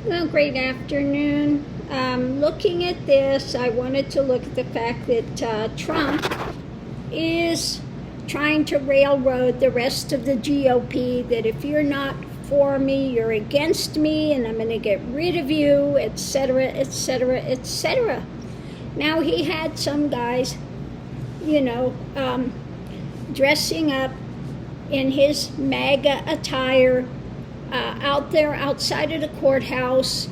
Well, great afternoon. Looking at this, I wanted to look at the fact that Trump is trying to railroad the rest of the GOP, that if you're not for me, you're against me, and I'm going to get rid of you, etc., etc., etc. Now, he had some guys, dressing up in his MAGA attire, out there outside of the courthouse,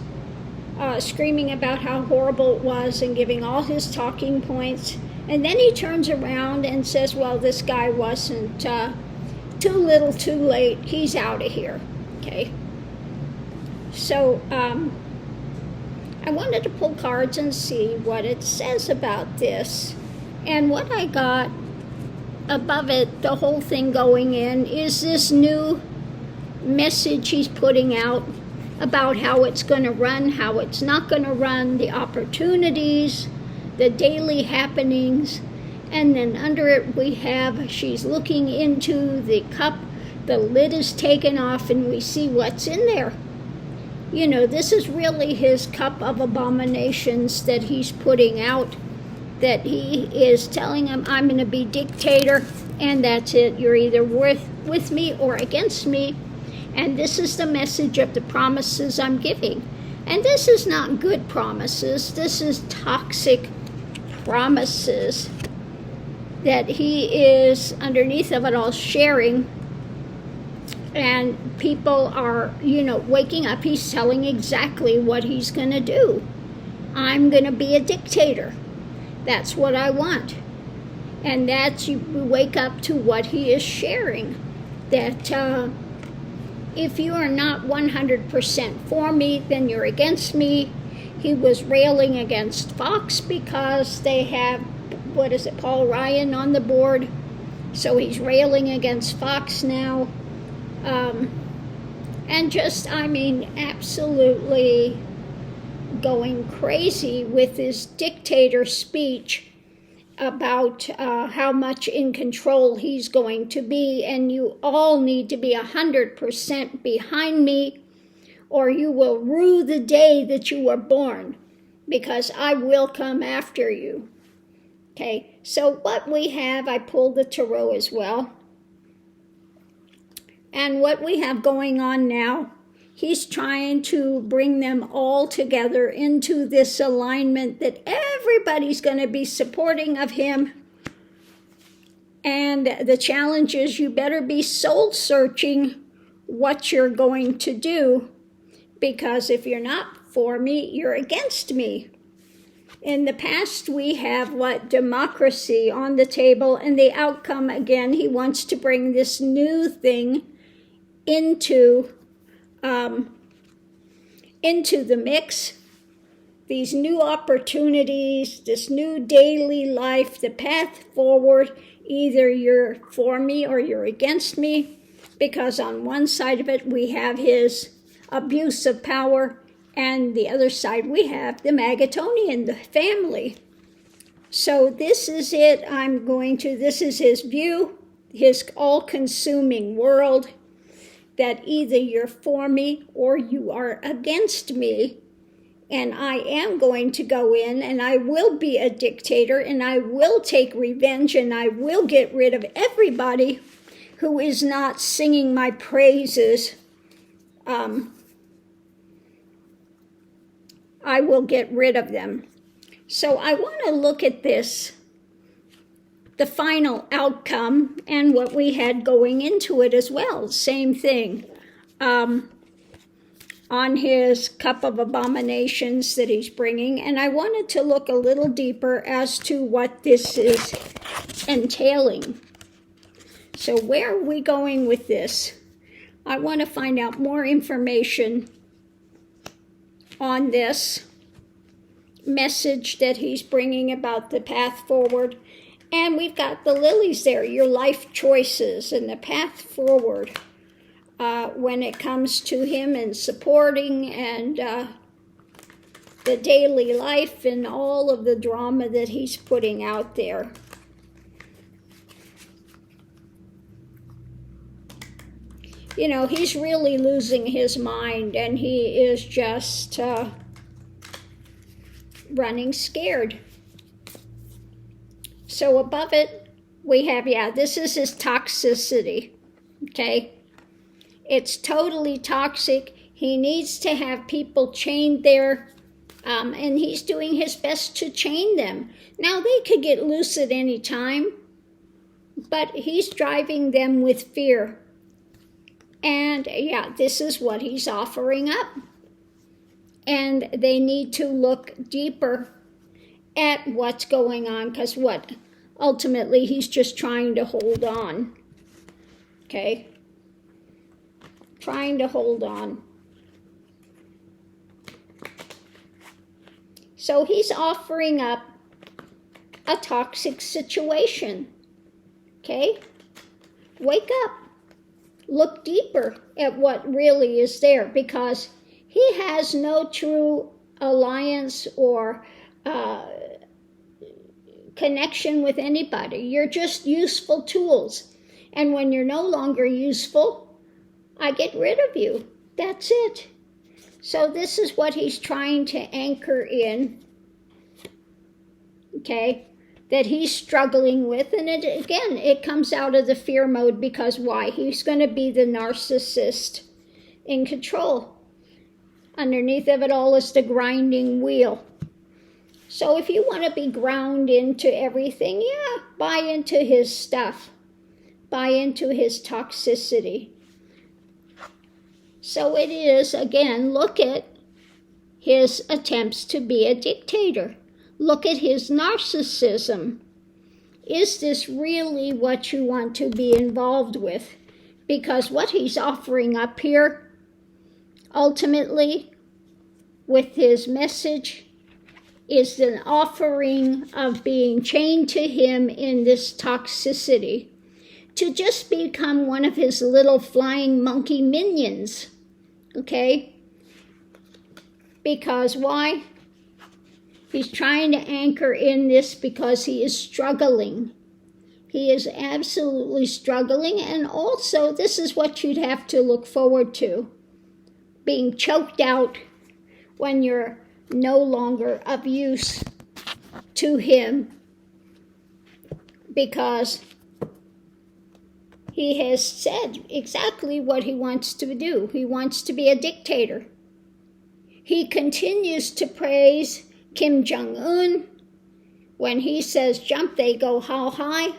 screaming about how horrible it was and giving all his talking points. And then he turns around and says, well, this guy wasn't too little too late. He's out of here. Okay. So I wanted to pull cards and see what it says about this. And what I got above it, the whole thing going in, is this new message he's putting out about how it's going to run, how it's not going to run, the opportunities, the daily happenings. And then under it we have, she's looking into the cup, the lid is taken off, and we see what's in there. This is really his cup of abominations that he's putting out, that he is telling him, I'm going to be dictator, and that's it. You're either with me or against me. And this is the message of the promises I'm giving. And this is not good promises. This is toxic promises that he is, underneath of it all, sharing. And people are, waking up. He's telling exactly what he's going to do. I'm going to be a dictator. That's what I want. And that's, you wake up to what he is sharing. That if you are not 100% for me, then you're against me. He was railing against Fox because they have, Paul Ryan on the board. So he's railing against Fox now. And just, absolutely going crazy with his dictator speech about how much in control he's going to be, and you all need to be 100% behind me, or you will rue the day that you were born, because I will come after you. Okay, so what we have, I pulled the tarot as well, and what we have going on now, he's trying to bring them all together into this alignment that everybody's going to be supporting of him. And the challenge is, you better be soul searching what you're going to do, because if you're not for me, you're against me. In the past, we have democracy on the table, and the outcome, again, he wants to bring this new thing into the mix, these new opportunities, this new daily life, the path forward. Either you're for me or you're against me, because on one side of it we have his abuse of power, and the other side we have the Magatonian, the family. So this is it. This is his view, his all-consuming world, that either you're for me or you are against me. And I am going to go in, and I will be a dictator, and I will take revenge, and I will get rid of everybody who is not singing my praises. I will get rid of them. So I want to look at this, the final outcome, and what we had going into it as well. Same thing. On his cup of abominations that he's bringing. And I wanted to look a little deeper as to what this is entailing. So where are we going with this? I want to find out more information on this message that he's bringing about the path forward. And we've got the lilies there, your life choices and the path forward. When it comes to him and supporting and the daily life and all of the drama that he's putting out there. you know, he's really losing his mind, and he is just running scared. So above it, we have, yeah, this is his toxicity, okay? It's totally toxic. He needs to have people chained there, and he's doing his best to chain them. Now, they could get loose at any time, but he's driving them with fear. And yeah, this is what he's offering up. And they need to look deeper at what's going on, because what? Ultimately, he's just trying to hold on. Okay? Trying to hold on. So he's offering up a toxic situation. Okay? Wake up. Look deeper at what really is there, because he has no true alliance or connection with anybody. You're just useful tools. And when you're no longer useful, I get rid of you. That's it. So this is what he's trying to anchor in, okay, that he's struggling with. And it comes out of the fear mode, because why? He's going to be the narcissist in control. Underneath of it all is the grinding wheel. So if you want to be ground into everything, yeah, buy into his stuff. Buy into his toxicity. So it is, again, look at his attempts to be a dictator. Look at his narcissism. Is this really what you want to be involved with? Because what he's offering up here, ultimately, with his message, is an offering of being chained to him in this toxicity, to just become one of his little flying monkey minions, okay? Because why? He's trying to anchor in this because he is struggling. He is absolutely struggling, and also this is what you'd have to look forward to, being choked out when you're no longer of use to him, because he has said exactly what he wants to do. He wants to be a dictator. He continues to praise Kim Jong-un. When he says jump, they go how high?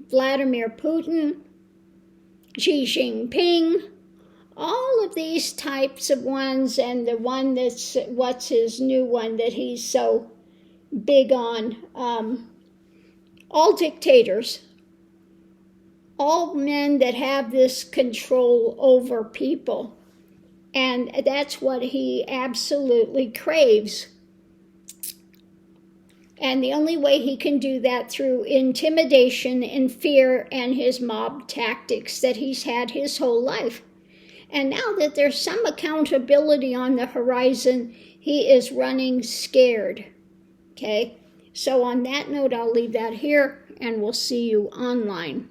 Vladimir Putin, Xi Jinping, all of these types of ones, and the one that's, what's his new one that he's so big on, all dictators, all men that have this control over people. And that's what he absolutely craves. And the only way he can do that through intimidation and fear and his mob tactics that he's had his whole life. And now that there's some accountability on the horizon, he is running scared. Okay? So on that note, I'll leave that here, and we'll see you online.